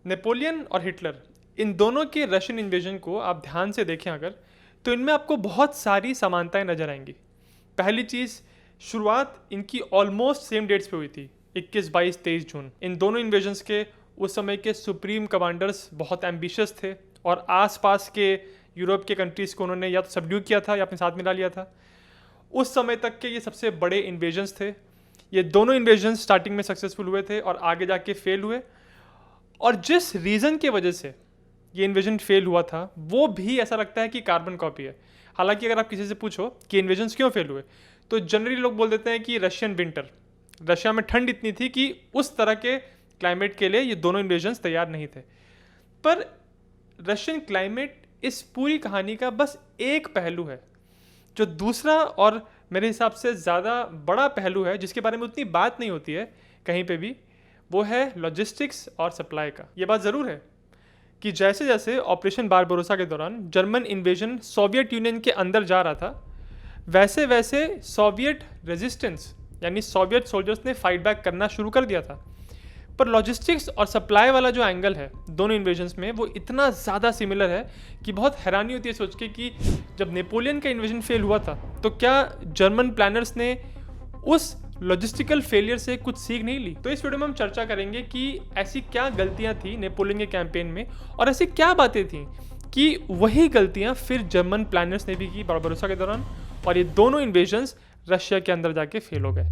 Napoleon और Hitler, इन दोनों के रशियन इन्वेजन को आप ध्यान से देखें अगर, तो इनमें आपको बहुत सारी समानताएं नजर आएंगी। पहली चीज़, शुरुआत इनकी ऑलमोस्ट सेम डेट्स पे हुई थी, 21, 22, 23 जून। इन दोनों इन्वेजन्स के उस समय के सुप्रीम कमांडर्स बहुत एम्बिशियस थे और आसपास के यूरोप के कंट्रीज़ को उन्होंने या तो सबड्यू किया था या अपने साथ मिला लिया था। उस समय तक के ये सबसे बड़े इन्वेजन्स थे। ये दोनों इन्वेजन स्टार्टिंग में सक्सेसफुल हुए थे और आगे जाके फेल हुए, और जिस रीज़न के वजह से ये इन्वेजन फेल हुआ था वो भी ऐसा लगता है कि कार्बन कॉपी है। हालांकि अगर आप किसी से पूछो कि इन्वेजन्स क्यों फेल हुए, तो जनरली लोग बोल देते हैं कि रशियन विंटर, रशिया में ठंड इतनी थी कि उस तरह के क्लाइमेट के लिए ये दोनों इन्वेजन्स तैयार नहीं थे। पर रशियन क्लाइमेट इस पूरी कहानी का बस एक पहलू है। जो दूसरा और मेरे हिसाब से ज़्यादा बड़ा पहलू है, जिसके बारे में उतनी बात नहीं होती है कहीं पे भी, वो है लॉजिस्टिक्स और सप्लाई का। ये बात ज़रूर है कि जैसे जैसे ऑपरेशन बारबरोसा के दौरान जर्मन इन्वेजन सोवियत यूनियन के अंदर जा रहा था, वैसे वैसे सोवियत रेजिस्टेंस यानी सोवियत सोल्जर्स ने फाइट बैक करना शुरू कर दिया था। पर लॉजिस्टिक्स और सप्लाई वाला जो एंगल है दोनों इन्वेजन्स में, वो इतना ज़्यादा सिमिलर है कि बहुत हैरानी होती है सोच के कि जब नेपोलियन का इन्वेजन फेल हुआ था तो क्या जर्मन प्लानर्स ने उस लॉजिस्टिकल फेलियर से कुछ सीख नहीं ली। तो इस वीडियो में हम चर्चा करेंगे कि ऐसी क्या गलतियां थी नेपोलियन के कैंपेन में और ऐसी क्या बातें थी कि वही गलतियां फिर जर्मन प्लानर्स ने भी की बारबरोसा के दौरान, और ये दोनों इन्वेजन्स रशिया के अंदर जाके फेल हो गए।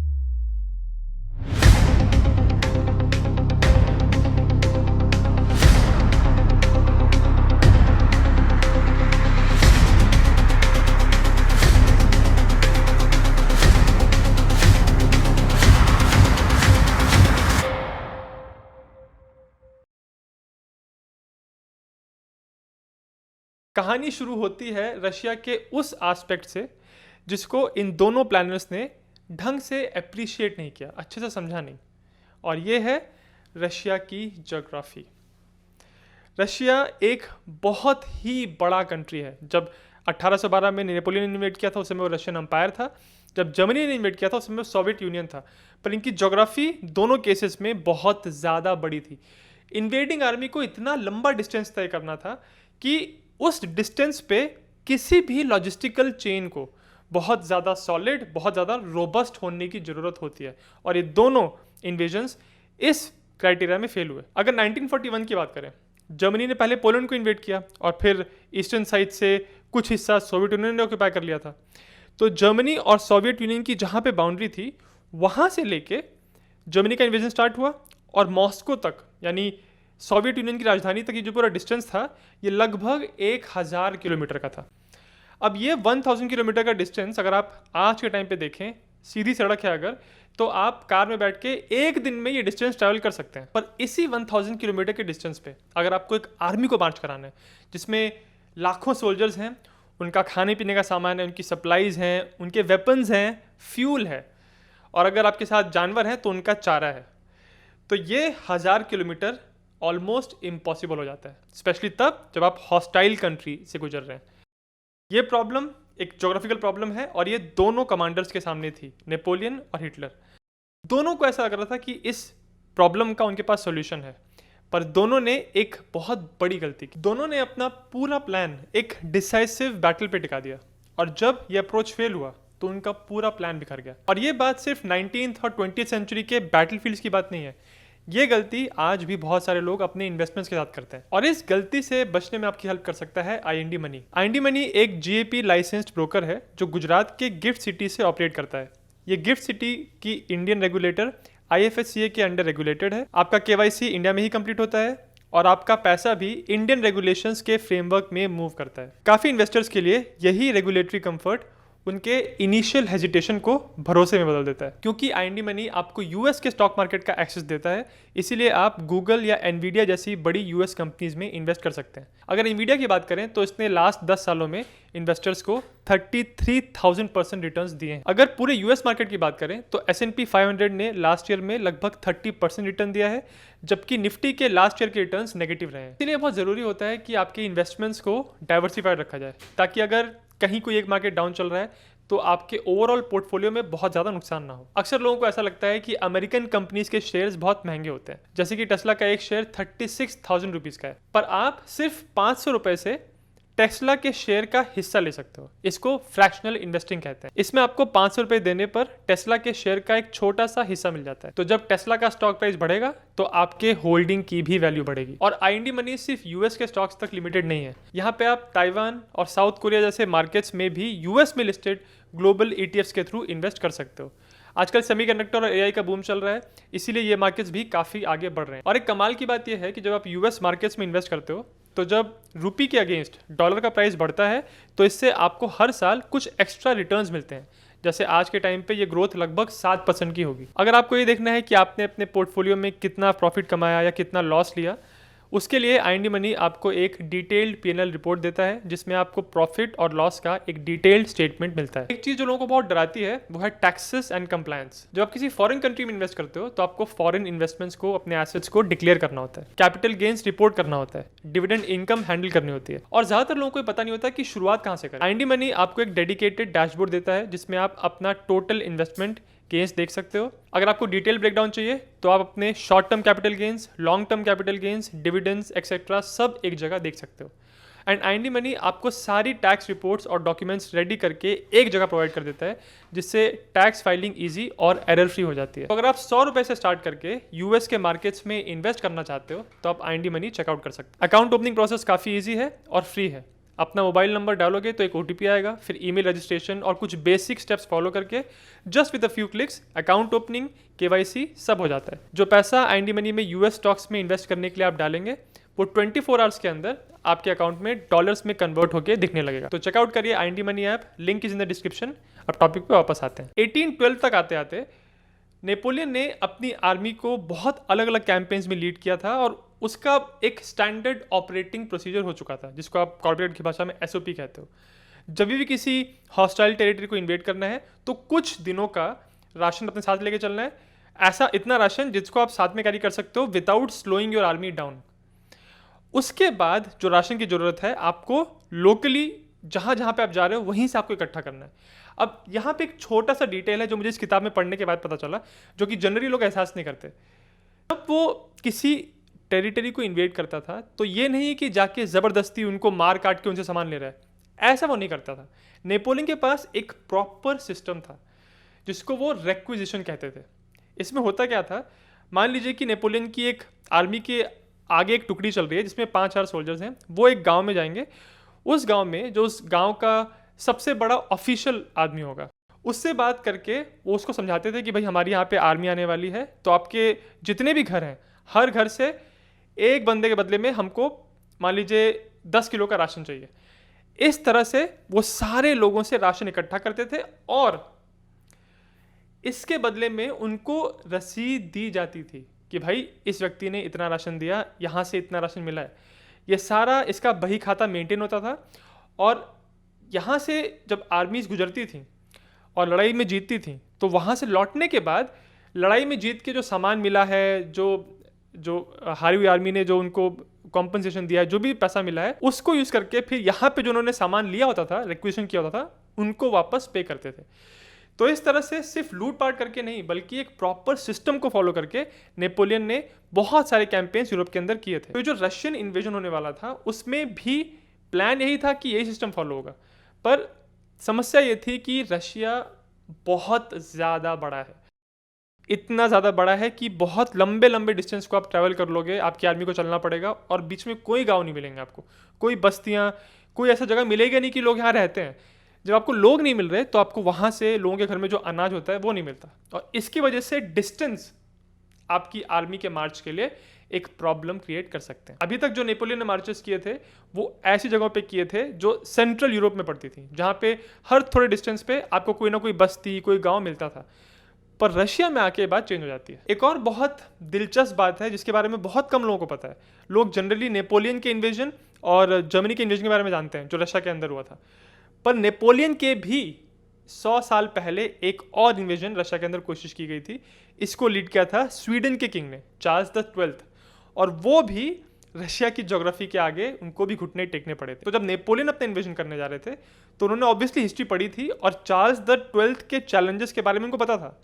कहानी शुरू होती है रशिया के उस एस्पेक्ट से जिसको इन दोनों प्लानर्स ने ढंग से अप्रिशिएट नहीं किया, अच्छे से समझा नहीं, और ये है रशिया की ज्योग्राफी। रशिया एक बहुत ही बड़ा कंट्री है। जब 1812 में नेपोलियन ने इन्वेट किया था उस समय वो रशियन अम्पायर था, जब जर्मनी ने इन्वेट किया था उस समय सोवियत यूनियन था। पर इनकी ज्योग्राफी दोनों केसेस में बहुत ज़्यादा बड़ी थी। इन्वेडिंग आर्मी को इतना लंबा डिस्टेंस तय करना था कि उस डिस्टेंस पे किसी भी लॉजिस्टिकल चेन को बहुत ज़्यादा सॉलिड, बहुत ज़्यादा रोबस्ट होने की ज़रूरत होती है, और ये दोनों इन्वेजन्स इस क्राइटेरिया में फेल हुए। अगर 1941 की बात करें, जर्मनी ने पहले पोलैंड को इन्वेट किया और फिर ईस्टर्न साइड से कुछ हिस्सा सोवियत यूनियन ने ऑक्यूपाई कर लिया था। तो जर्मनी और सोवियत यूनियन की जहाँ पे बाउंड्री थी वहाँ से लेके जर्मनी का इन्वेजन स्टार्ट हुआ और मॉस्को तक, यानी सोवियत यूनियन की राजधानी तक ये जो पूरा डिस्टेंस था ये लगभग 1000 किलोमीटर का था। अब ये 1000 किलोमीटर का डिस्टेंस अगर आप आज के टाइम पे देखें, सीधी सड़क है अगर, तो आप कार में बैठ के एक दिन में ये डिस्टेंस ट्रैवल कर सकते हैं। पर इसी 1000 किलोमीटर के डिस्टेंस पे अगर आपको एक आर्मी को मार्च कराना है जिसमें लाखों सोल्जर्स हैं, उनका खाने पीने का सामान है, उनकी सप्लाईज हैं, उनके वेपन्स हैं, फ्यूल है, और अगर आपके साथ जानवर हैं तो उनका चारा है, तो ये 1000 किलोमीटर ऑलमोस्ट इम्पॉसिबल हो जाता है, स्पेशली तब जब आप हॉस्टाइल कंट्री से गुजर रहे हैं। ये प्रॉब्लम एक ज्योग्राफिकल प्रॉब्लम है और ये दोनों कमांडर्स के सामने थी, नेपोलियन और हिटलर। दोनों को ऐसा लग रहा था कि इस प्रॉब्लम का उनके पास सॉल्यूशन है, पर दोनों ने एक बहुत बड़ी गलती की। दोनों ने अपना पूरा प्लान एक डिसाइसिव बैटल पे टिका दिया, और जब ये अप्रोच फेल हुआ तो उनका पूरा प्लान बिखर गया। और ये बात सिर्फ 19th और 20th सेंचुरी के बैटलफील्ड्स की बात नहीं है, ये गलती आज भी बहुत सारे लोग अपने इन्वेस्टमेंट्स के साथ करते हैं, और इस गलती से बचने में आपकी हेल्प कर सकता है आईएनडी मनी। आईएनडी मनी एक जीएपी लाइसेंस्ड ब्रोकर है जो गुजरात के गिफ्ट सिटी से ऑपरेट करता है। ये गिफ्ट सिटी की इंडियन रेगुलेटर आईएफएससीए के अंडर रेगुलेटेड है। आपका केवाईसी इंडिया में ही कंप्लीट होता है और आपका पैसा भी इंडियन रेगुलेशंस के फ्रेमवर्क में मूव करता है। काफ़ी इन्वेस्टर्स के लिए यही रेगुलेटरी कंफर्ट उनके इनिशियल हेजिटेशन को भरोसे में बदल देता है। क्योंकि आईएनडी मनी आपको यूएस के स्टॉक मार्केट का एक्सेस देता है, इसीलिए आप गूगल या एनवीडिया जैसी बड़ी यूएस कंपनीज में इन्वेस्ट कर सकते हैं। अगर एनवीडिया की बात करें तो इसने लास्ट 10 सालों में इन्वेस्टर्स को 33,000% रिटर्न्स दिए हैं। अगर पूरे यूएस मार्केट की बात करें तो S&P 500 ने लास्ट ईयर में लगभग 30% रिटर्न दिया है, जबकि निफ्टी के लास्ट ईयर के रिटर्न्स नेगेटिव रहे हैं। इसलिए बहुत ज़रूरी होता है कि आपके इन्वेस्टमेंट्स को डाइवर्सिफाइड रखा जाए, ताकि अगर कहीं कोई एक मार्केट डाउन चल रहा है तो आपके ओवरऑल पोर्टफोलियो में बहुत ज़्यादा नुकसान ना हो। अक्सर लोगों को ऐसा लगता है कि अमेरिकन कंपनीज के शेयर्स बहुत महंगे होते हैं, जैसे कि टेस्ला का एक शेयर 36,000 रुपीज़ का है, पर आप सिर्फ 500 रुपये से टेस्ला के शेयर का हिस्सा ले सकते हो। इसको फ्रैक्शनल इन्वेस्टिंग कहते हैं। इसमें आपको 500 रुपये देने पर टेस्ला के शेयर का एक छोटा सा हिस्सा मिल जाता है। तो जब टेस्ला का स्टॉक प्राइस बढ़ेगा तो आपके होल्डिंग की भी वैल्यू बढ़ेगी। और आईएनडी मनी सिर्फ यूएस के स्टॉक्स तक लिमिटेड नहीं है। यहाँ पे आप ताइवान और साउथ कोरिया जैसे मार्केट्स में भी यूएस में लिस्टेड ग्लोबल ईटीएफ्स के थ्रू इन्वेस्ट कर सकते हो। आजकल सेमीकंडक्टर और एआई का बूम चल रहा है, इसीलिए ये मार्केट्स भी काफ़ी आगे बढ़ रहे हैं। और एक कमाल की बात यह है कि जब आप यूएस मार्केट्स में इन्वेस्ट करते हो तो जब रुपये के अगेंस्ट डॉलर का प्राइस बढ़ता है तो इससे आपको हर साल कुछ एक्स्ट्रा रिटर्न्स मिलते हैं। जैसे आज के टाइम पे ये ग्रोथ लगभग 7% की होगी। अगर आपको ये देखना है कि आपने अपने पोर्टफोलियो में कितना प्रॉफिट कमाया या कितना लॉस लिया, उसके लिए आईएनडी मनी आपको एक डिटेल्ड पीएनएल रिपोर्ट देता है जिसमें आपको प्रॉफिट और लॉस का एक डिटेल्ड स्टेटमेंट मिलता है। एक चीज़ जो लोगों को बहुत डराती है वो है टैक्सेस एंड कंप्लायंस। जब आप किसी फॉरेन कंट्री में इन्वेस्ट करते हो तो आपको फॉरेन इन्वेस्टमेंट्स को, अपने एसेट्स को डिक्लेयर करना होता है, कैपिटल गेन्स रिपोर्ट करना होता है, डिविडेंड इनकम हैंडल करनी होती है, और ज़्यादातर लोगों को पता नहीं होता कि शुरुआत कहाँ से करें। आईएनडी मनी आपको एक डेडिकेटेड डैशबोर्ड देता है जिसमें आप अपना टोटल इन्वेस्टमेंट गेंस देख सकते हो। अगर आपको डिटेल ब्रेकडाउन चाहिए तो आप अपने short term capital gains, long term capital gains, dividends etcetera सब एक जगह देख सकते हो। एंड आईएनडी मनी आपको सारी टैक्स रिपोर्ट्स और डॉक्यूमेंट्स रेडी करके एक जगह प्रोवाइड कर देता है, जिससे टैक्स फाइलिंग इजी और एरर फ्री हो जाती है। तो अगर आप 100 रुपये से स्टार्ट करके यूएस के मार्केट्स में इन्वेस्ट करना चाहते हो तो आप आईएनडी मनी चेकआउट कर सकते हो। अकाउंट ओपनिंग प्रोसेस काफ़ी ईजी है और फ्री है। अपना मोबाइल नंबर डालोगे तो एक ओटीपी आएगा, फिर ईमेल रजिस्ट्रेशन और कुछ बेसिक स्टेप्स फॉलो करके just with a few clicks account opening, KYC सब हो जाता है। जो पैसा आईएनडी मनी में यूएस स्टॉक्स में इन्वेस्ट करने के लिए आप डालेंगे वो 24 आवर्स के अंदर आपके अकाउंट में डॉलर्स में कन्वर्ट होकर दिखने लगेगा। तो चेकआउट करिए IND money app, link is in the description. अब टॉपिक पे वापस आते हैं। 1812 तक आते आते नेपोलियन ने अपनी आर्मी को बहुत अलग अलग कैंपेन्स में लीड किया था और उसका एक स्टैंडर्ड ऑपरेटिंग प्रोसीजर हो चुका था, जिसको आप कॉर्पोरेट की भाषा में एसओपी कहते हो। जब भी किसी हॉस्टाइल टेरिटरी को इन्वेड करना है तो कुछ दिनों का राशन अपने साथ लेके चलना है, ऐसा इतना राशन जिसको आप साथ में कैरी कर सकते हो without slowing your army down. उसके बाद जो राशन की ज़रूरत है आपको लोकली जहाँ जहाँ पे आप जा रहे हो वहीं से आपको इकट्ठा करना है। अब यहाँ पे एक छोटा सा डिटेल है जो मुझे इस किताब में पढ़ने के बाद पता चला, जो कि जनरली लोग एहसास नहीं करते। जब वो किसी टेरिटरी को इन्वेड करता था तो ये नहीं कि जाके ज़बरदस्ती उनको मार काट के उनसे सामान ले रहा है, ऐसा वो नहीं करता था। नेपोलियन के पास एक प्रॉपर सिस्टम था जिसको वो रेक्विजिशन कहते थे। इसमें होता क्या था, मान लीजिए कि नेपोलियन की एक आर्मी के आगे एक टुकड़ी चल रही है जिसमें 5-4 सोल्जर्स हैं। वो एक गांव में जाएंगे, उस गांव में जो उस गांव का सबसे बड़ा ऑफिशियल आदमी होगा उससे बात करके वो उसको समझाते थे कि भाई हमारी यहाँ पे आर्मी आने वाली है, तो आपके जितने भी घर हैं हर घर से एक बंदे के बदले में हमको मान लीजिए 10 किलो का राशन चाहिए। इस तरह से वो सारे लोगों से राशन इकट्ठा करते थे और इसके बदले में उनको रसीद दी जाती थी कि भाई इस व्यक्ति ने इतना राशन दिया, यहाँ से इतना राशन मिला है। ये सारा इसका बही खाता मेंटेन होता था। और यहाँ से जब आर्मीज गुजरती थी और लड़ाई में जीतती थी तो वहाँ से लौटने के बाद लड़ाई में जीत के जो सामान मिला है, जो हारी हुई आर्मी ने जो उनको कॉम्पनसेशन दिया है, जो भी पैसा मिला है, उसको यूज़ करके फिर यहाँ पे जो उन्होंने सामान लिया होता था, रिक्वेशन किया होता था, उनको वापस पे करते थे। तो इस तरह से सिर्फ लूट पाट करके नहीं बल्कि एक प्रॉपर सिस्टम को फॉलो करके नेपोलियन ने बहुत सारे कैंपेन्स यूरोप के अंदर किए थे। तो जो रशियन इन्वेजन होने वाला था उसमें भी प्लान यही था कि यही सिस्टम फॉलो होगा, पर समस्या ये थी कि रशिया बहुत ज़्यादा बड़ा है। इतना ज़्यादा बड़ा है कि बहुत लंबे लंबे डिस्टेंस को आप ट्रैवल कर लोगे, आपकी आर्मी को चलना पड़ेगा और बीच में कोई गांव नहीं मिलेंगे आपको, कोई बस्तियाँ, कोई ऐसा जगह मिलेगा नहीं कि लोग यहाँ रहते हैं। जब आपको लोग नहीं मिल रहे तो आपको वहाँ से लोगों के घर में जो अनाज होता है वो नहीं मिलता, और इसकी वजह से डिस्टेंस आपकी आर्मी के मार्च के लिए एक प्रॉब्लम क्रिएट कर सकते हैं। अभी तक जो नेपोलियन ने मार्चेस किए थे वो ऐसी जगहों पे किए थे जो सेंट्रल यूरोप में पड़ती थी, जहाँ पे हर थोड़े डिस्टेंस पे आपको कोई ना कोई बस्ती, कोई गांव मिलता था। पर रशिया में आके बात चेंज हो जाती है। एक और बहुत दिलचस्प बात है जिसके बारे में बहुत कम लोगों को पता है। लोग जनरली नेपोलियन के इन्वेजन और जर्मनी के इन्वेजन के बारे में जानते हैं जो रशिया के अंदर हुआ था, पर नेपोलियन के भी 100 साल पहले एक और इन्वेजन रशिया के अंदर कोशिश की गई थी। इसको लीड किया था स्वीडन के किंग ने, चार्ल्स द 12th, और वो भी रशिया की ज्योग्राफी के आगे उनको भी घुटने टेकने पड़े थे। तो जब नेपोलियन अपना इन्वेजन करने जा रहे थे तो उन्होंने ऑब्वियसली हिस्ट्री पढ़ी थी और चार्ल्स द 12th के चैलेंजेस के बारे में उनको पता था,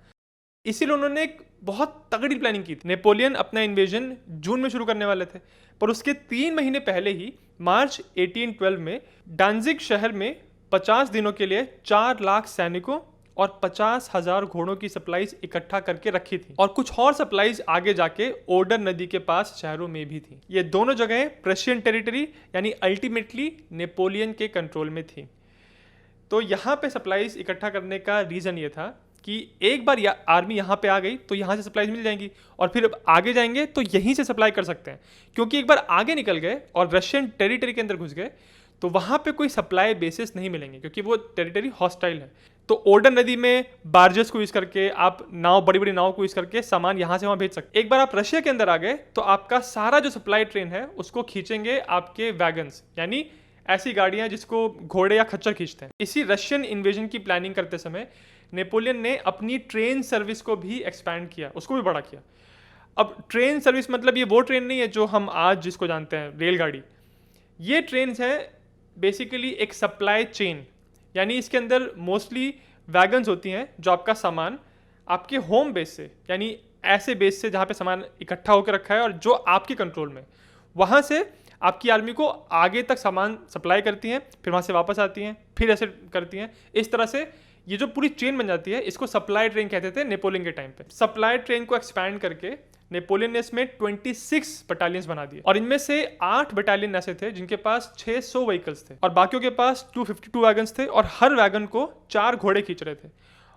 इसीलिए उन्होंने एक बहुत तगड़ी प्लानिंग की थी। नेपोलियन अपना इन्वेजन जून में शुरू करने वाले थे, पर उसके 3 महीने पहले ही मार्च 1812 में डांजिग शहर में 50 दिनों के लिए 4 लाख सैनिकों और 50,000 घोड़ों की सप्लाईज इकट्ठा करके रखी थी, और कुछ और सप्लाईज आगे जाके ओडर नदी के पास शहरों में भी थी। ये दोनों जगहें प्रशियन टेरिटरी यानी अल्टीमेटली नेपोलियन के कंट्रोल में थी। तो यहाँ पे सप्लाईज इकट्ठा करने का रीज़न ये था कि एक बार आर्मी यहाँ पे आ गई तो यहाँ से सप्लाईज मिल जाएंगी, और फिर आगे जाएंगे तो यहीं से सप्लाई कर सकते हैं, क्योंकि एक बार आगे निकल गए और रशियन टेरिटरी के अंदर घुस गए तो वहाँ पे कोई सप्लाई बेसिस नहीं मिलेंगे, क्योंकि वो टेरिटरी हॉस्टाइल है। तो ओडर नदी में बार्जेस को यूज़ करके आप बड़ी बड़ी नाव को यूज़ करके सामान यहाँ से वहाँ भेज सकते। एक बार आप रशिया के अंदर आ गए तो आपका सारा जो सप्लाई ट्रेन है उसको खींचेंगे आपके वैगन्स, यानी ऐसी गाड़ियाँ जिसको घोड़े या खच्चर खींचते हैं। इसी रशियन इन्वेजन की प्लानिंग करते समय नेपोलियन ने अपनी ट्रेन सर्विस को भी एक्सपैंड किया, उसको भी बड़ा किया। अब ट्रेन सर्विस मतलब ये वो ट्रेन नहीं है जो हम आज जिसको जानते हैं रेलगाड़ी। ये ट्रेन है बेसिकली एक सप्लाई चेन, यानी इसके अंदर मोस्टली वैगन्स होती हैं जो आपका सामान आपके होम बेस से, यानी ऐसे बेस से जहाँ पे सामान इकट्ठा होकर रखा है और जो आपके कंट्रोल में, वहाँ से आपकी आर्मी को आगे तक सामान सप्लाई करती हैं, फिर वहाँ से वापस आती हैं, फिर ऐसे करती हैं। इस तरह से ये जो पूरी चेन बन जाती है, इसको सप्लाई ट्रेन कहते थे नेपोलियन के टाइम पे। सप्लाई ट्रेन को एक्सपैंड करके नेपोलियन ने इसमें 26 बटालियंस बना दिए, और इनमें से 8 बटालियन ऐसे थे जिनके पास 600 व्हीकल्स थे और बाकियों के पास 252 वैगन्स थे, और हर वैगन को 4 घोड़े खींच रहे थे,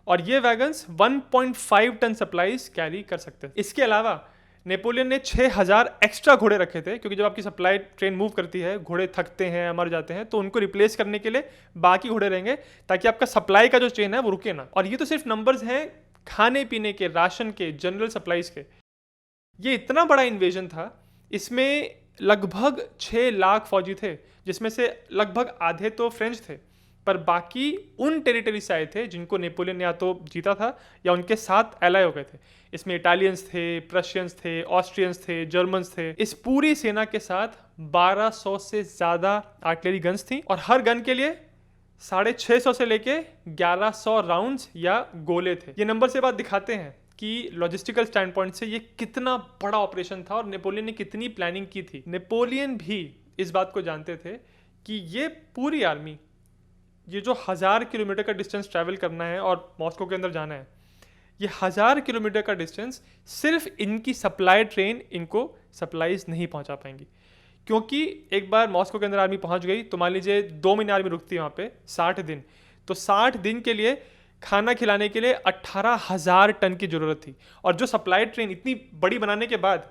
और ये वैगन्स 1.5 टन सप्लाईज कैरी कर सकते थे। इसके अलावा नेपोलियन ने 6000 एक्स्ट्रा घोड़े रखे थे, क्योंकि जब आपकी सप्लाई ट्रेन मूव करती है घोड़े थकते हैं, मर जाते हैं, तो उनको रिप्लेस करने के लिए बाकी घोड़े रहेंगे ताकि आपका सप्लाई का जो चेन है वो रुके ना। और ये तो सिर्फ नंबर्स हैं खाने पीने के, राशन के, जनरल सप्लाईज के। ये इतना बड़ा इन्वेजन था, इसमें लगभग 6 लाख फौजी थे, जिसमें से लगभग आधे तो फ्रेंच थे, पर बाकी उन टेरिटरी से आए थे जिनको नेपोलियन ने या तो जीता था या उनके साथ एलाय हो गए थे। इसमें इटालियंस थे, प्रशियंस थे, ऑस्ट्रियंस थे, जर्मन्स थे। इस पूरी सेना के साथ 1200 से ज़्यादा आर्टिलरी गन्स थी, और हर गन के लिए 650 से लेके 1100 राउंड्स या गोले थे। ये नंबर से बात दिखाते हैं कि लॉजिस्टिकल स्टैंड पॉइंट से ये कितना बड़ा ऑपरेशन था और नेपोलियन ने कितनी प्लानिंग की थी। नेपोलियन भी इस बात को जानते थे कि ये पूरी आर्मी, ये जो 1000 किलोमीटर का डिस्टेंस ट्रैवल करना है और मॉस्को के अंदर जाना है, ये 1000 किलोमीटर का डिस्टेंस सिर्फ इनकी सप्लाई ट्रेन इनको सप्लाईज नहीं पहुंचा पाएंगी, क्योंकि एक बार मॉस्को के अंदर आर्मी पहुंच गई तो मान लीजिए 2 महीने आर्मी रुकती है वहाँ पे 60 दिन, तो 60 दिन के लिए खाना खिलाने के लिए 18,000 टन की ज़रूरत थी। और जो सप्लाई ट्रेन इतनी बड़ी बनाने के बाद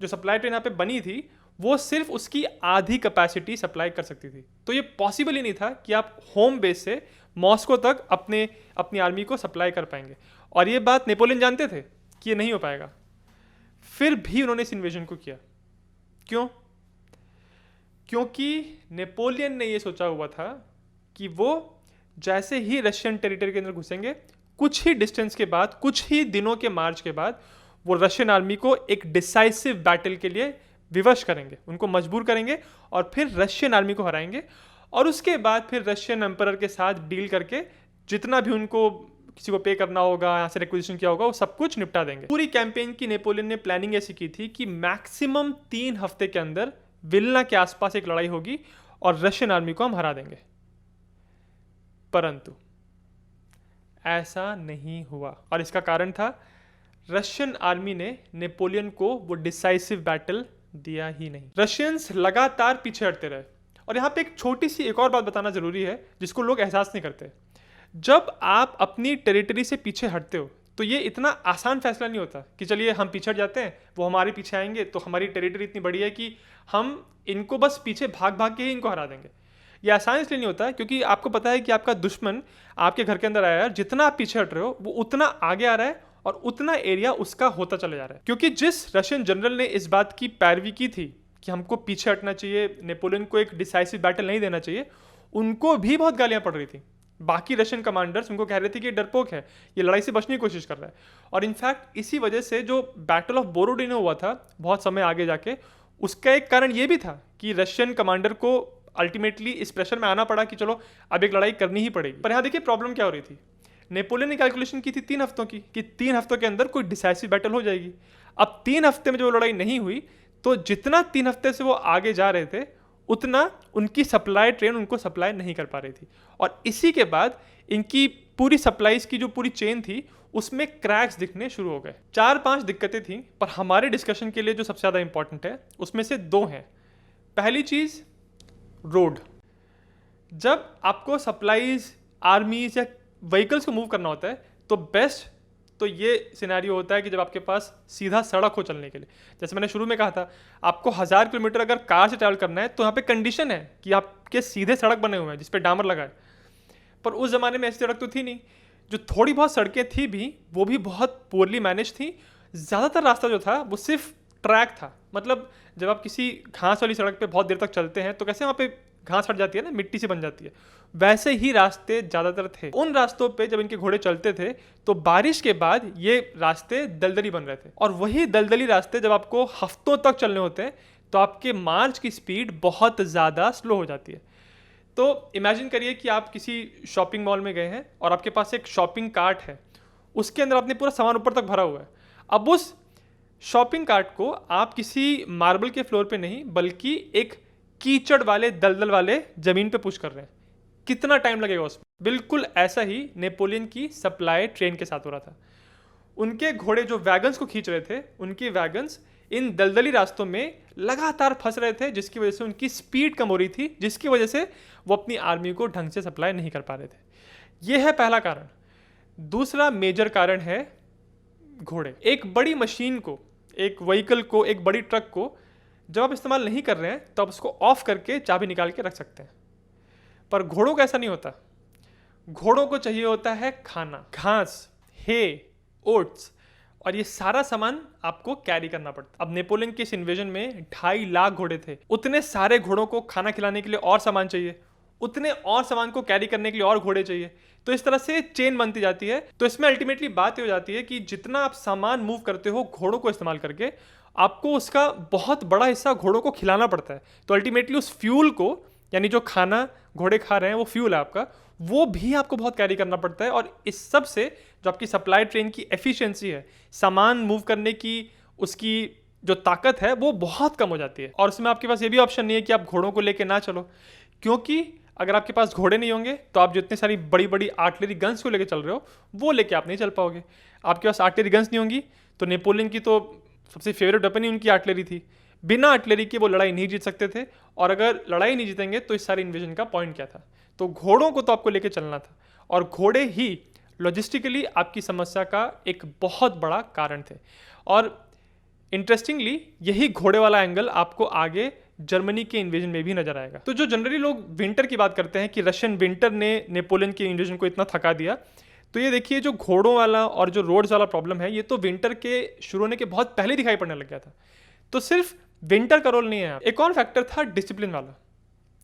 जो सप्लाई ट्रेन यहाँ पे बनी थी वो सिर्फ उसकी आधी कैपेसिटी सप्लाई कर सकती थी। तो ये पॉसिबल ही नहीं था कि आप होम बेस से मॉस्को तक अपनी आर्मी को सप्लाई कर पाएंगे, और ये बात नेपोलियन जानते थे कि ये नहीं हो पाएगा। फिर भी उन्होंने इस इन्वेजन को किया। क्यों? क्योंकि नेपोलियन ने ये सोचा हुआ था कि वो जैसे ही रशियन टेरिटरी के अंदर घुसेंगे, कुछ ही डिस्टेंस के बाद, कुछ ही दिनों के मार्च के बाद वो रशियन आर्मी को एक डिसाइसिव बैटल के लिए विवश करेंगे, उनको मजबूर करेंगे, और फिर रशियन आर्मी को हराएंगे, और उसके बाद फिर रशियन एम्परर के साथ डील करके जितना भी उनको किसी को पे करना होगा, यहाँ से रिक्विजिशन किया होगा, वो सब कुछ निपटा देंगे। पूरी कैंपेन की नेपोलियन ने प्लानिंग ऐसी की थी कि मैक्सिमम 3 हफ्ते के अंदर विल्ना के आसपास एक लड़ाई होगी और रशियन आर्मी को हम हरा देंगे। परंतु ऐसा नहीं हुआ, और इसका कारण था रशियन आर्मी ने नेपोलियन को वो डिसाइसिव बैटल दिया ही नहीं। रशियंस लगातार पीछे हटते रहे। और यहाँ पे एक छोटी सी एक और बात बताना जरूरी है जिसको लोग एहसास नहीं करते। जब आप अपनी टेरिटरी से पीछे हटते हो तो ये इतना आसान फैसला नहीं होता कि चलिए हम पीछे हट जाते हैं, वो हमारे पीछे आएंगे, तो हमारी टेरिटरी इतनी बड़ी है कि हम इनको बस पीछे भाग भाग के ही इनको हरा देंगे। ये आसान इसलिए नहीं होता क्योंकि आपको पता है कि आपका दुश्मन आपके घर के अंदर आया है, जितना आप पीछे हट रहे हो वो उतना आगे आ रहा है और उतना एरिया उसका होता चला जा रहा है। क्योंकि जिस रशियन जनरल ने इस बात की पैरवी की थी कि हमको पीछे हटना चाहिए, नेपोलियन को एक डिसाइसिव बैटल नहीं देना चाहिए, उनको भी बहुत गालियां पड़ रही थी। बाकी रशियन कमांडर्स उनको कह रहे थे कि ये डरपोक है, ये लड़ाई से बचने की कोशिश कर रहा है। और इनफैक्ट इसी वजह से जो बैटल ऑफ बोरोडिनो हुआ था बहुत समय आगे जाके, उसका एक कारण ये भी था कि रशियन कमांडर को अल्टीमेटली इस प्रेशर में आना पड़ा कि चलो अब एक लड़ाई करनी ही पड़ेगी। पर यहाँ देखिए प्रॉब्लम क्या हो रही थी। नेपोलियन ने कैलकुलेशन की थी 3 हफ्तों की, कि 3 हफ्तों के अंदर कोई डिसाइसिव बैटल हो जाएगी। अब 3 हफ्ते में जो लड़ाई नहीं हुई, तो जितना 3 हफ्ते से वो आगे जा रहे थे उतना उनकी सप्लाई ट्रेन उनको सप्लाई नहीं कर पा रही थी। और इसी के बाद इनकी पूरी सप्लाईज की जो पूरी चेन थी उसमें क्रैक्स दिखने शुरू हो गए। 4-5 दिक्कतें थी, पर हमारे डिस्कशन के लिए जो सबसे ज़्यादा इंपॉर्टेंट है उसमें से 2 हैं। पहली चीज़, रोड। जब आपको सप्लाईज, आर्मीज या व्हीकल्स को मूव करना होता है तो बेस्ट तो ये सिनेरियो होता है कि जब आपके पास सीधा सड़क हो चलने के लिए। जैसे मैंने शुरू में कहा था, आपको 1000 किलोमीटर अगर कार से ट्रैवल करना है तो यहाँ पे कंडीशन है कि आपके सीधे सड़क बने हुए हैं जिस पे डामर लगा है। पर उस ज़माने में ऐसी सड़क तो थी नहीं। जो थोड़ी बहुत सड़कें थी भी, वो भी बहुत पुअरली मैनेज थी। ज़्यादातर रास्ता जो था वो सिर्फ ट्रैक था। मतलब जब आप किसी घास वाली सड़क पे बहुत देर तक चलते हैं तो कैसे वहाँ पे घास हट जाती है ना, मिट्टी से बन जाती है, वैसे ही रास्ते ज़्यादातर थे। उन रास्तों पे जब इनके घोड़े चलते थे तो बारिश के बाद ये रास्ते दलदली बन रहे थे, और वही दलदली रास्ते जब आपको हफ्तों तक चलने होते हैं तो आपके मार्च की स्पीड बहुत ज़्यादा स्लो हो जाती है। तो इमेजिन करिए कि आप किसी शॉपिंग मॉल में गए हैं और आपके पास एक शॉपिंग कार्ट है, उसके अंदर आपने पूरा सामान ऊपर तक भरा हुआ है। अब उस शॉपिंग कार्ट को आप किसी मार्बल के फ्लोर पे नहीं बल्कि एक कीचड़ वाले, दलदल वाले ज़मीन पे पुश कर रहे हैं, कितना टाइम लगेगा उसमें। बिल्कुल ऐसा ही नेपोलियन की सप्लाई ट्रेन के साथ हो रहा था। उनके घोड़े जो वैगन्स को खींच रहे थे, उनके वैगन्स इन दलदली रास्तों में लगातार फंस रहे थे, जिसकी वजह से उनकी स्पीड कम हो रही थी, जिसकी वजह से वो अपनी आर्मी को ढंग से सप्लाई नहीं कर पा रहे थे। यह है पहला कारण। दूसरा मेजर कारण है घोड़े। एक बड़ी मशीन को, एक व्हीकल को, एक बड़ी ट्रक को जब आप इस्तेमाल नहीं कर रहे हैं तो आप उसको ऑफ करके चाबी निकाल के रख सकते हैं, पर घोड़ों का ऐसा नहीं होता। घोड़ों को चाहिए होता है खाना, घास, हे, ओट्स, और ये सारा सामान आपको कैरी करना पड़ता। अब नेपोलियन के इस इन्वेजन में 2.5 लाख घोड़े थे। उतने सारे घोड़ों को खाना खिलाने के लिए और सामान चाहिए, उतने और सामान को कैरी करने के लिए और घोड़े चाहिए। तो इस तरह से चेन बनती जाती है। तो इसमें अल्टीमेटली बात ये हो जाती है कि जितना आप सामान मूव करते हो घोड़ों को इस्तेमाल करके, आपको उसका बहुत बड़ा हिस्सा घोड़ों को खिलाना पड़ता है। तो अल्टीमेटली उस फ्यूल को, यानी जो खाना घोड़े खा रहे हैं वो फ्यूल है आपका, वो भी आपको बहुत कैरी करना पड़ता है। और इस सब से जो आपकी सप्लाई ट्रेन की एफिशिएंसी है, सामान मूव करने की उसकी जो ताकत है, वो बहुत कम हो जाती है। और उसमें आपके पास ये भी ऑप्शन नहीं है कि आप घोड़ों को लेके ना चलो, क्योंकि अगर आपके पास घोड़े नहीं होंगे तो आप जो इतनी सारी बड़ी बड़ी आर्टिलरी गन्स को लेके चल रहे हो वो लेके आप नहीं चल पाओगे। आपके पास आर्टिलरी गन्स नहीं होंगी तो नेपोलियन की तो सबसे फेवरेट वेपन ही उनकी आर्टिलरी थी। बिना आर्टिलरी के वो लड़ाई नहीं जीत सकते थे, और अगर लड़ाई नहीं जीतेंगे तो इस सारे इन्वेजन का पॉइंट क्या था। तो घोड़ों को तो आपको लेके चलना था, और घोड़े ही लॉजिस्टिकली आपकी समस्या का एक बहुत बड़ा कारण थे। और इंटरेस्टिंगली यही घोड़े वाला एंगल आपको आगे जर्मनी के इन्वेजन में भी नजर आएगा। तो जो जनरली लोग विंटर की बात करते हैं कि रशियन विंटर ने नेपोलियन के इन्वेजन को इतना थका दिया, तो ये देखिए जो घोड़ों वाला और जो रोड्स वाला प्रॉब्लम है, ये तो विंटर के शुरू होने के बहुत पहले दिखाई पड़ने लग गया था। तो सिर्फ विंटर का रोल नहीं है। एक और फैक्टर था डिसिप्लिन वाला।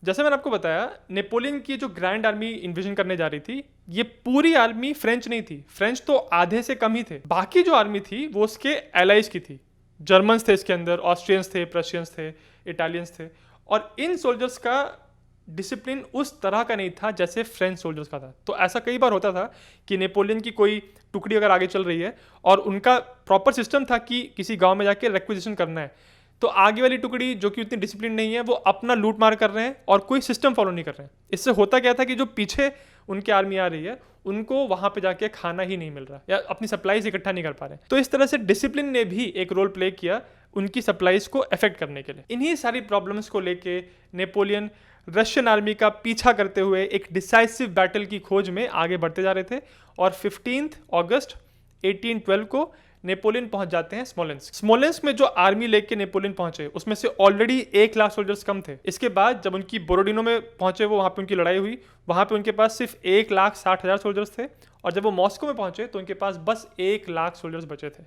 जैसे मैंने आपको बताया, नेपोलियन की जो ग्रैंड आर्मी इन्वेजन करने जा रही थी, ये पूरी आर्मी फ्रेंच नहीं थी। फ्रेंच तो आधे से कम ही थे। बाकी जो आर्मी थी वो उसके एलाइज की थी। जर्मन्स थे इसके अंदर, ऑस्ट्रियंस थे, प्रशियंस थे, इटालियंस थे। और इन सोल्जर्स का डिसिप्लिन उस तरह का नहीं था जैसे फ्रेंच सोल्जर्स का था। तो ऐसा कई बार होता था कि नेपोलियन की कोई टुकड़ी अगर आगे चल रही है और उनका प्रॉपर सिस्टम था कि किसी गांव में जाके रिक्विजिशन करना है, तो आगे वाली टुकड़ी जो कि उतनी डिसिप्लिन नहीं है वो अपना लूट मार कर रहे हैं और कोई सिस्टम फॉलो नहीं कर रहे हैं। इससे होता क्या था कि जो पीछे उनकी आर्मी आ रही है उनको वहां पे जाके खाना ही नहीं मिल रहा या अपनी सप्लाईज इकट्ठा नहीं कर पा रहे। तो इस तरह से डिसिप्लिन ने भी एक रोल प्ले किया उनकी सप्लाईज को अफेक्ट करने के लिए। इन्हीं सारी प्रॉब्लम्स को लेके नेपोलियन रशियन आर्मी का पीछा करते हुए एक डिसाइसिव बैटल की खोज में आगे बढ़ते जा रहे थे, और 15 अगस्त 1812 को नेपोलियन पहुंच जाते हैं स्मोलेंस्क। स्मोलेंस्क में जो आर्मी लेके नेपोलियन पहुंचे उसमें से ऑलरेडी 1 लाख सोल्जर्स कम थे। इसके बाद जब उनकी बोरोडिनो में पहुंचे, वो वहां पे उनकी लड़ाई हुई, वहां पे उनके पास सिर्फ 1,60,000 सोल्जर्स थे। और जब वो मॉस्को में पहुंचे तो उनके पास बस 1 लाख सोल्जर्स बचे थे।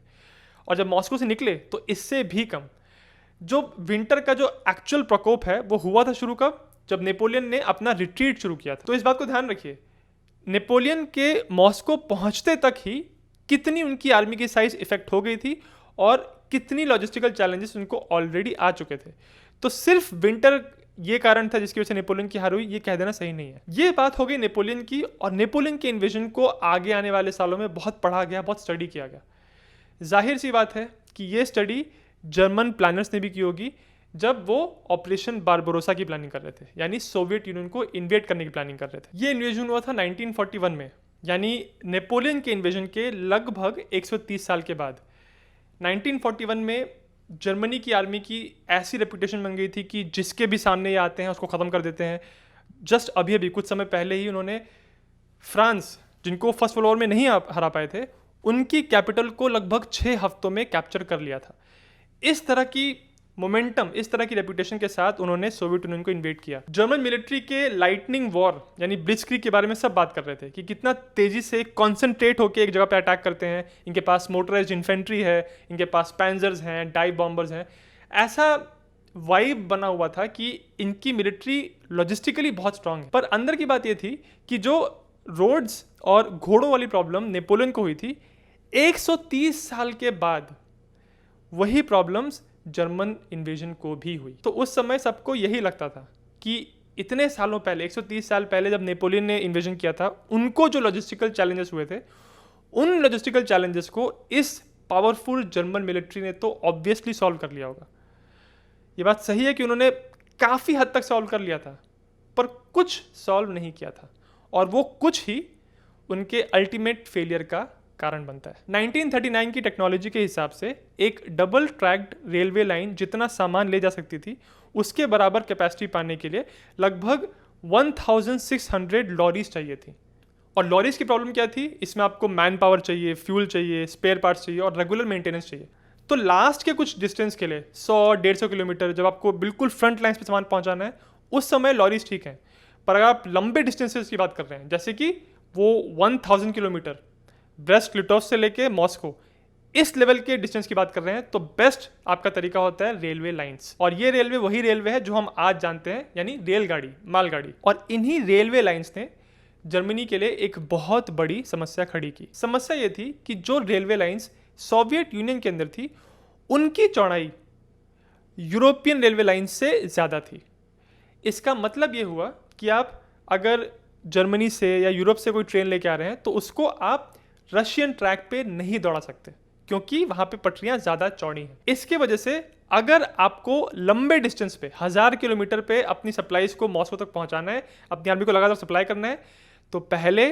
और जब मॉस्को से निकले तो इससे भी कम। जो विंटर का जो एक्चुअल प्रकोप है वो हुआ था शुरू कब, जब नेपोलियन ने अपना रिट्रीट शुरू किया था। तो इस बात को ध्यान रखिए, नेपोलियन के मॉस्को पहुंचते तक ही कितनी उनकी आर्मी की साइज इफेक्ट हो गई थी और कितनी लॉजिस्टिकल चैलेंजेस उनको ऑलरेडी आ चुके थे। तो सिर्फ विंटर ये कारण था जिसकी वजह से नेपोलियन की हार हुई, ये कह देना सही नहीं है। ये बात हो गई नेपोलियन की, और नेपोलियन के इन्वेजन को आगे आने वाले सालों में बहुत पढ़ा गया, बहुत स्टडी किया गया। जाहिर सी बात है कि ये स्टडी जर्मन प्लानर्स ने भी की होगी जब वो ऑपरेशन बारबरोसा की प्लानिंग कर रहे थे, यानी सोवियत यूनियन को इन्वेड करने की प्लानिंग कर रहे थे। ये इन्वेजन हुआ था 1941 में, यानी नेपोलियन के इन्वेजन के लगभग 130 साल के बाद। 1941 में जर्मनी की आर्मी की ऐसी रेपुटेशन बन गई थी कि जिसके भी सामने ये आते हैं उसको ख़त्म कर देते हैं। जस्ट अभी अभी कुछ समय पहले ही उन्होंने फ्रांस, जिनको फर्स्ट वर्ल्ड वॉर में नहीं हरा पाए थे, उनकी कैपिटल को लगभग 6 हफ्तों में कैप्चर कर लिया था। इस तरह की मोमेंटम, इस तरह की रेपुटेशन के साथ उन्होंने सोवियत यूनियन को इन्वेड किया। जर्मन मिलिट्री के लाइटनिंग वॉर यानी ब्लिट्जक्रीग के बारे में सब बात कर रहे थे कि कितना तेजी से कॉन्सेंट्रेट होकर एक जगह पे अटैक करते हैं। इनके पास मोटराइज्ड इन्फेंट्री है, इनके पास पैंजर्स हैं, डाइव बॉम्बर्स हैं। ऐसा वाइब बना हुआ था कि इनकी मिलिट्री लॉजिस्टिकली बहुत स्ट्रांग है। पर अंदर की बात ये थी कि जो रोड्स और घोड़ों वाली प्रॉब्लम नेपोलियन को हुई थी, 130 साल के बाद वही प्रॉब्लम्स जर्मन इन्वेजन को भी हुई। तो उस समय सबको यही लगता था कि इतने सालों पहले, 130 साल पहले जब नेपोलियन ने इन्वेजन किया था, उनको जो लॉजिस्टिकल चैलेंजेस हुए थे, उन लॉजिस्टिकल चैलेंजेस को इस पावरफुल जर्मन मिलिट्री ने तो ऑब्वियसली सॉल्व कर लिया होगा। ये बात सही है कि उन्होंने काफ़ी हद तक सॉल्व कर लिया था, पर कुछ सॉल्व नहीं किया था, और वो कुछ ही उनके अल्टीमेट फेलियर का कारण बनता है। 1939 की टेक्नोलॉजी के हिसाब से एक डबल ट्रैक्ड रेलवे लाइन जितना सामान ले जा सकती थी, उसके बराबर कैपेसिटी पाने के लिए लगभग 1600 लॉरीज चाहिए थी। और लॉरीज की प्रॉब्लम क्या थी? इसमें आपको मैन पावर चाहिए, फ्यूल चाहिए, स्पेयर पार्ट्स चाहिए और रेगुलर मेंटेनेंस चाहिए। तो लास्ट के कुछ डिस्टेंस के लिए 100-150 किलोमीटर जब आपको बिल्कुल फ्रंट लाइन्स पे सामान पहुंचाना है, उस समय लॉरीज ठीक हैं। पर अगर आप लंबे डिस्टेंसेस की बात कर रहे हैं, जैसे कि वो 1000 किलोमीटर ब्रेस्ट लिटोव से लेके मॉस्को, इस लेवल के डिस्टेंस की बात कर रहे हैं, तो बेस्ट आपका तरीका होता है रेलवे लाइंस। और ये रेलवे वही रेलवे है जो हम आज जानते हैं, यानी रेलगाड़ी, मालगाड़ी। और इन्हीं रेलवे लाइंस ने जर्मनी के लिए एक बहुत बड़ी समस्या खड़ी की। समस्या ये थी कि जो रेलवे लाइंस सोवियत यूनियन के अंदर थी, उनकी चौड़ाई यूरोपियन रेलवे लाइंस से ज़्यादा थी। इसका मतलब ये हुआ कि आप अगर जर्मनी से या यूरोप से कोई ट्रेन लेके आ रहे हैं, तो उसको आप रशियन ट्रैक पे नहीं दौड़ा सकते, क्योंकि वहाँ पे पटरियाँ ज़्यादा चौड़ी हैं। इसके वजह से अगर आपको लंबे डिस्टेंस पे 1000 किलोमीटर पे अपनी सप्लाईज को मॉस्को तक पहुँचाना है, अपनी आर्मी को लगातार सप्लाई करना है, तो पहले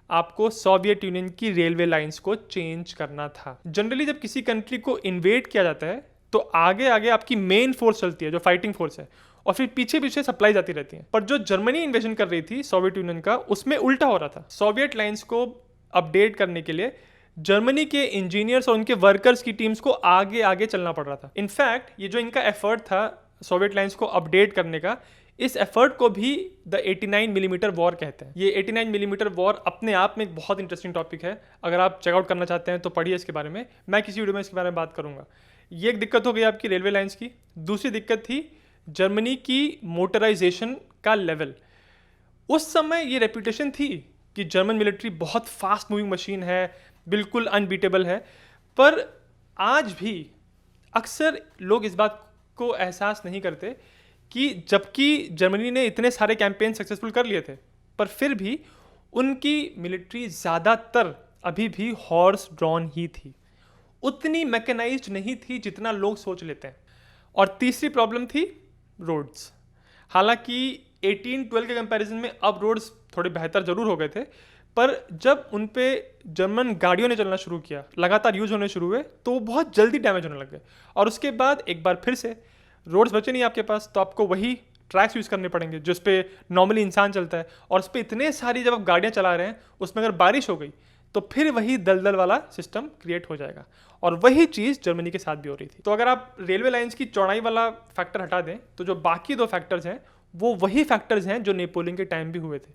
आपको सोवियत यूनियन की रेलवे लाइंस को चेंज करना था। जनरली जब किसी कंट्री को इन्वेड किया जाता है, तो आगे आगे आपकी मेन फोर्स चलती है, जो फाइटिंग फोर्स है, और फिर पीछे पीछे सप्लाई जाती रहती है। पर जो जर्मनी इन्वेजन कर रही थी सोवियत यूनियन का, उसमें उल्टा हो रहा था। सोवियत लाइंस को अपडेट करने के लिए जर्मनी के इंजीनियर्स और उनके वर्कर्स की टीम्स को आगे आगे चलना पड़ रहा था। इनफैक्ट ये जो इनका एफर्ट था सोवियत लाइंस को अपडेट करने का, इस एफर्ट को भी द 89 मिलीमीटर वॉर कहते हैं। ये 89 मिलीमीटर वॉर अपने आप में एक बहुत इंटरेस्टिंग टॉपिक है। अगर आप चेकआउट करना चाहते हैं तो पढ़िए इसके बारे में, मैं किसी वीडियो में इसके बारे में बात करूंगा। ये एक दिक्कत हो गई आपकी रेलवे लाइंस की। दूसरी दिक्कत थी जर्मनी की मोटराइजेशन का लेवल। उस समय ये रेपुटेशन थी कि जर्मन मिलिट्री बहुत फास्ट मूविंग मशीन है, बिल्कुल अनबीटेबल है। पर आज भी अक्सर लोग इस बात को एहसास नहीं करते कि जबकि जर्मनी ने इतने सारे कैंपेन सक्सेसफुल कर लिए थे, पर फिर भी उनकी मिलिट्री ज़्यादातर अभी भी हॉर्स ड्रॉन ही थी, उतनी मैकेनाइज्ड नहीं थी जितना लोग सोच लेते हैं। और तीसरी प्रॉब्लम थी रोड्स। हालांकि 1812 के कंपैरिजन में अब रोड्स थोड़े बेहतर ज़रूर हो गए थे, पर जब उन पे जर्मन गाड़ियों ने चलना शुरू किया, लगातार यूज होने शुरू हुए, तो बहुत जल्दी डैमेज होने लग गए। और उसके बाद एक बार फिर से रोड्स बचे नहीं आपके पास, तो आपको वही ट्रैक्स यूज़ करने पड़ेंगे जिस पे नॉर्मली इंसान चलता है। और उस पर इतने सारी जब आप गाड़ियाँ चला रहे हैं, उसमें अगर बारिश हो गई तो फिर वही दलदल वाला सिस्टम क्रिएट हो जाएगा। और वही चीज़ जर्मनी के साथ भी हो रही थी। तो अगर आप रेलवे लाइंस की चौड़ाई वाला फैक्टर हटा दें, तो जो बाकी दो फैक्टर्स हैं वो वही फैक्टर्स हैं जो नेपोलियन के टाइम भी हुए थे।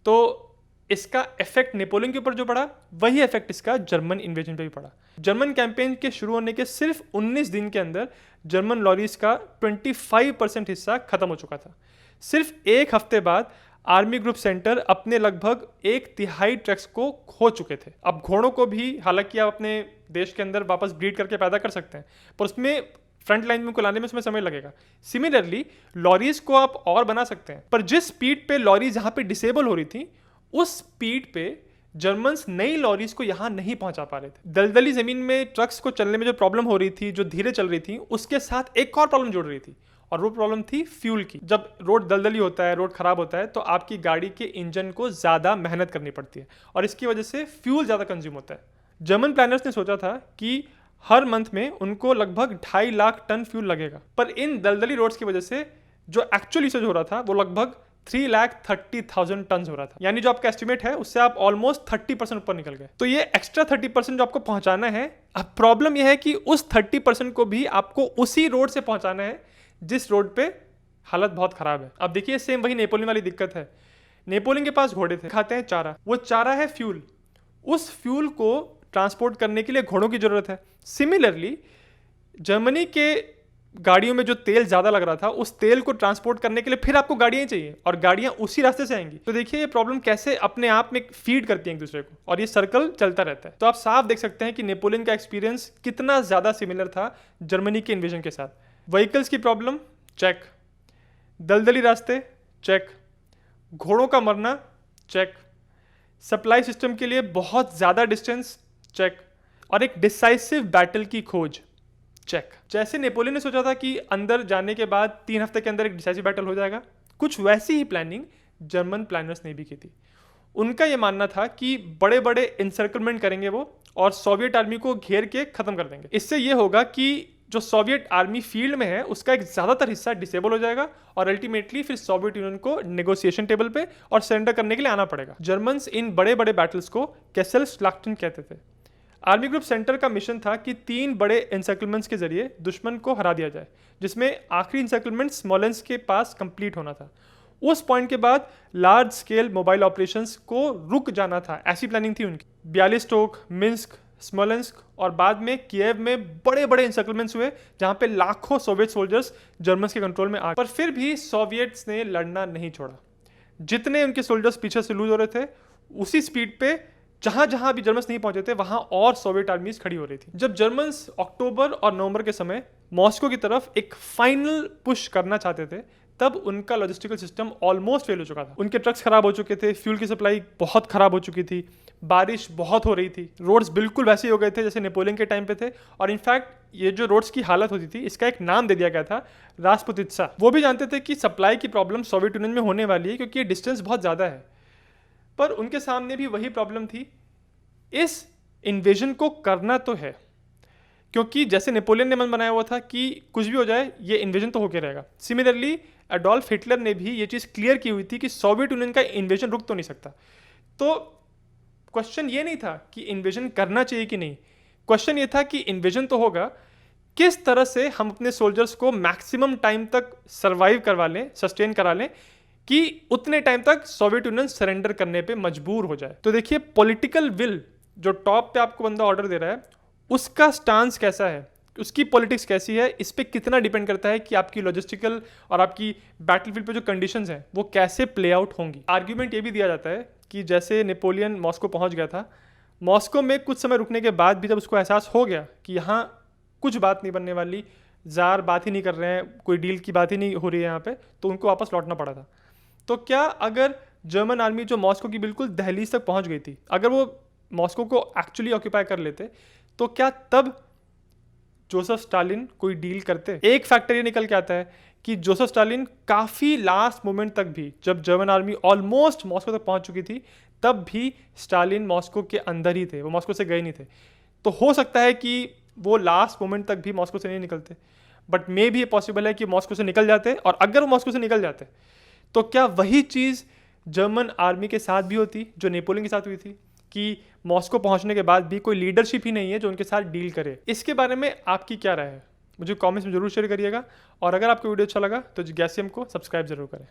तो इसका इफेक्ट नेपोलियन के ऊपर जो पड़ा, वही इफेक्ट इसका जर्मन इन्वेजन पे भी पड़ा। जर्मन कैंपेन के शुरू होने के सिर्फ 19 दिन के अंदर जर्मन लॉरीज का 25% हिस्सा खत्म हो चुका था। सिर्फ एक हफ्ते बाद आर्मी ग्रुप सेंटर अपने लगभग 1/3 ट्रक्स को खो चुके थे। अब घोड़ों को भी हालांकि आप अपने देश के अंदर वापस ब्रीड करके पैदा कर सकते हैं, पर उसमें फ्रंट लाइन में उनको लाने में उसमें समय लगेगा। सिमिलरली लॉरीज को आप और बना सकते हैं, पर जिस स्पीड पे लॉरीज यहाँ पे डिसेबल हो रही थी उस स्पीड पे जर्मन्स नई लॉरीज को यहाँ नहीं पहुंचा पा रहे थे। दलदली जमीन में ट्रक्स को चलने में जो प्रॉब्लम हो रही थी, जो धीरे चल रही थी, उसके साथ एक और प्रॉब्लम जुड़ रही थी और वो प्रॉब्लम थी फ्यूल की। जब रोड दलदली होता है, रोड खराब होता है, तो आपकी गाड़ी के इंजन को ज़्यादा मेहनत करनी पड़ती है और इसकी वजह से फ्यूल ज़्यादा कंज्यूम होता है। जर्मन प्लानर्स ने सोचा था कि हर मंथ में उनको लगभग 2.5 लाख टन फ्यूल लगेगा, पर इन दलदली रोड्स की वजह से जो एक्चुअल यूसेज हो रहा था वो लगभग 3,30,000 टन हो रहा था। यानी जो आपका एस्टिमेट है उससे आप ऑलमोस्ट 30% ऊपर निकल गए। तो ये एक्स्ट्रा 30% जो आपको पहुंचाना है, अब प्रॉब्लम यह है कि उस 30% को भी आपको उसी रोड से पहुंचाना है जिस रोड पे हालत बहुत खराब है। अब देखिए सेम वही नेपोलियन वाली दिक्कत है। नेपोलियन के पास घोड़े थे, खाते हैं चारा, वो चारा है फ्यूल। उस फ्यूल को ट्रांसपोर्ट करने के लिए घोड़ों की जरूरत है। सिमिलरली जर्मनी के गाड़ियों में जो तेल ज़्यादा लग रहा था, उस तेल को ट्रांसपोर्ट करने के लिए फिर आपको गाड़ियाँ चाहिए और गाड़ियाँ उसी रास्ते से आएंगी। तो देखिए ये प्रॉब्लम कैसे अपने आप में फीड करती है एक दूसरे को और ये सर्कल चलता रहता है। तो आप साफ देख सकते हैं कि नेपोलियन का एक्सपीरियंस कितना ज़्यादा सिमिलर था जर्मनी के इन्वेजन के साथ। व्हीकल्स की प्रॉब्लम चेक, दलदली रास्ते चेक, घोड़ों का मरना चेक, सप्लाई सिस्टम के लिए बहुत ज़्यादा डिस्टेंस चेक, और एक डिसाइसिव बैटल की खोज चेक। जैसे नेपोलियन ने सोचा था कि अंदर जाने के बाद 3 हफ्ते के अंदर एक डिसाइसिव बैटल हो जाएगा, कुछ वैसी ही प्लानिंग जर्मन प्लानर्स ने भी की थी। उनका ये मानना था कि बड़े बड़े इंसर्कलमेंट करेंगे वो और सोवियत आर्मी को घेर के खत्म कर देंगे। इससे ये होगा कि जो सोवियत आर्मी फील्ड में है उसका एक ज़्यादातर हिस्सा डिसेबल हो जाएगा और अल्टीमेटली फिर सोवियत यूनियन को नेगोशिएशन टेबल पे और सरेंडर करने के लिए आना पड़ेगा। जर्मन्स इन बड़े बड़े बैटल्स को कैसलस्लाक्टन कहते थे। आर्मी ग्रुप सेंटर का मिशन था कि 3 बड़े एनसर्कलमेंट्स के जरिए दुश्मन को हरा दिया जाए, जिसमें आखिरी एनसर्कलमेंट स्मोलेंस्क के पास कंप्लीट होना था। उस पॉइंट के बाद लार्ज स्केल मोबाइल ऑपरेशंस को रुक जाना था, ऐसी प्लानिंग थी उनकी। ब्यालिस्टोक, मिन्स्क, स्मोलेंस्क और बाद में किएव में बड़े बड़े एनसर्कलमेंट्स हुए जहां पे लाखों सोवियत सोल्जर्स जर्मन्स के कंट्रोल में आ गए। पर फिर भी सोवियट्स ने लड़ना नहीं छोड़ा। जितने उनके सोल्जर्स पीछे से लूज हो रहे थे, उसी स्पीड पे जहां जहां भी जर्मन्स नहीं पहुंचे थे वहां और सोवियत आर्मीज खड़ी हो रही थी। जब जर्मन्स अक्टूबर और नवंबर के समय मॉस्को की तरफ एक फाइनल पुश करना चाहते थे, तब उनका लॉजिस्टिकल सिस्टम ऑलमोस्ट फेल हो चुका था। उनके ट्रक्स खराब हो चुके थे, फ्यूल की सप्लाई बहुत खराब हो चुकी थी, बारिश बहुत हो रही थी, रोड्स बिल्कुल वैसे ही हो गए थे जैसे नेपोलियन के टाइम पे थे। और इनफैक्ट ये जो रोड्स की हालत होती थी, इसका एक नाम दे दिया गया था, रास्पुतित्सा। वो भी जानते थे कि सप्लाई की प्रॉब्लम सोवियत यूनियन में होने वाली है क्योंकि ये डिस्टेंस बहुत ज़्यादा है, पर उनके सामने भी वही प्रॉब्लम थी, इस इन्वेजन को करना तो है, क्योंकि जैसे नेपोलियन ने मन बनाया हुआ था कि कुछ भी हो जाए ये इन्वेजन तो होके रहेगा। सिमिलरली एडोल्फ हिटलर ने भी ये चीज़ क्लियर की हुई थी कि सोवियत यूनियन का इन्वेजन रुक तो नहीं सकता। तो क्वेश्चन ये नहीं था कि इन्वेजन करना चाहिए कि नहीं, क्वेश्चन ये था कि इन्वेजन तो होगा, किस तरह से हम अपने सोल्जर्स को मैक्सिमम टाइम तक सर्वाइव करवा लें, सस्टेन करा लें कि उतने टाइम तक सोवियत यूनियन सरेंडर करने पे मजबूर हो जाए। तो देखिए पॉलिटिकल विल, जो टॉप पे आपको बंदा ऑर्डर दे रहा है, उसका स्टांस कैसा है, उसकी पॉलिटिक्स कैसी है, इस पे कितना डिपेंड करता है कि आपकी लॉजिस्टिकल और आपकी बैटलफील्ड पे जो कंडीशंस हैं वो कैसे प्ले आउट होंगी। आर्ग्यूमेंट ये भी दिया जाता है कि जैसे नेपोलियन मॉस्को पहुंच गया था, मॉस्को में कुछ समय रुकने के बाद भी जब उसको एहसास हो गया कि यहाँ कुछ बात नहीं बनने वाली, ज़ार बात ही नहीं कर रहे हैं, कोई डील की बात ही नहीं हो रही है यहाँ पे, तो उनको वापस लौटना पड़ा था। तो क्या अगर जर्मन आर्मी जो मॉस्को की बिल्कुल दहलीज तक पहुँच गई थी, अगर वो मॉस्को को एक्चुअली ऑक्यूपाई कर लेते, तो क्या तब जोसेफ स्टालिन कोई डील करते? एक फैक्टर ये निकल के आता है कि जोसेफ स्टालिन काफ़ी लास्ट मोमेंट तक भी, जब जर्मन आर्मी ऑलमोस्ट मॉस्को तक पहुंच चुकी थी, तब भी स्टालिन मॉस्को के अंदर ही थे, वो मॉस्को से गए नहीं थे। तो हो सकता है कि वो लास्ट मोमेंट तक भी मॉस्को से नहीं निकलते, बट मे भी ये पॉसिबल है कि मॉस्को से निकल जाते, और अगर वो मॉस्को से निकल जाते तो क्या वही चीज़ जर्मन आर्मी के साथ भी होती जो नेपोलियन के साथ हुई थी, कि मॉस्को पहुंचने के बाद भी कोई लीडरशिप ही नहीं है जो उनके साथ डील करे? इसके बारे में आपकी क्या राय है, मुझे कमेंट्स में जरूर शेयर करिएगा, और अगर आपको वीडियो अच्छा लगा तो गैसियम को सब्सक्राइब जरूर करें।